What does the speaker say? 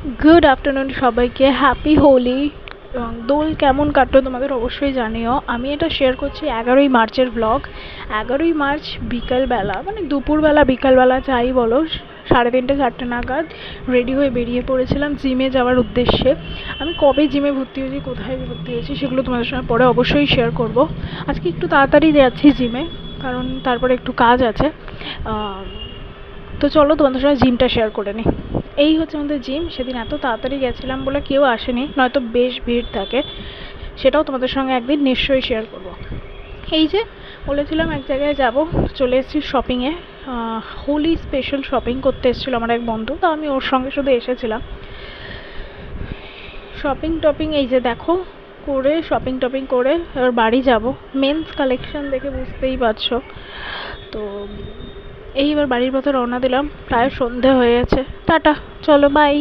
Good afternoon সবাইকে, happy Holi. এবং দোল কেমন কাটলো তোমাদের অবশ্যই জানিও। আমি এটা শেয়ার করছি 11ই মার্চের ব্লগ। 11ই মার্চ বিকালবেলা, মানে দুপুরবেলা বিকালবেলা যাই বলো, 3:30-4টে নাগাদ রেডি হয়ে বেরিয়ে পড়েছিলাম জিমে যাওয়ার উদ্দেশ্যে। আমি কবে জিমে ভর্তি হয়েছি, কোথায় ভর্তি হয়েছি, সেগুলো তোমাদের সঙ্গে পরে অবশ্যই শেয়ার করব। আজকে একটু তাড়াতাড়ি যাচ্ছি জিমে, কারণ তারপরে একটু কাজ আছে। তো চলো তোমাদের সঙ্গে জিমটা শেয়ার করে নিই। এই হচ্ছে আমাদের জিম। সেদিন এত তাড়াতাড়ি গেছিলাম বলে কেউ আসেনি, নয়তো বেশ ভিড় থাকে। সেটাও তোমাদের সঙ্গে একদিন নিশ্চয়ই শেয়ার করব। এই যে বলেছিলাম এক জায়গায় যাব, চলে এসেছি শপিংয়ে। হোলি স্পেশাল শপিং করতে এসেছিলো আমার এক বন্ধু, তো আমি ওর সঙ্গে শুধু এসেছিলাম। শপিং টপিং এই যে দেখো করে, শপিং টপিং করে এবার বাড়ি যাব। মেন্স কালেকশন দেখে বুঝতেই পারছো। তো এইবার বাড়ির পথে রওনা দিলাম, প্রায় সন্ধে হয়ে গেছে। টাটা, চলো বাই।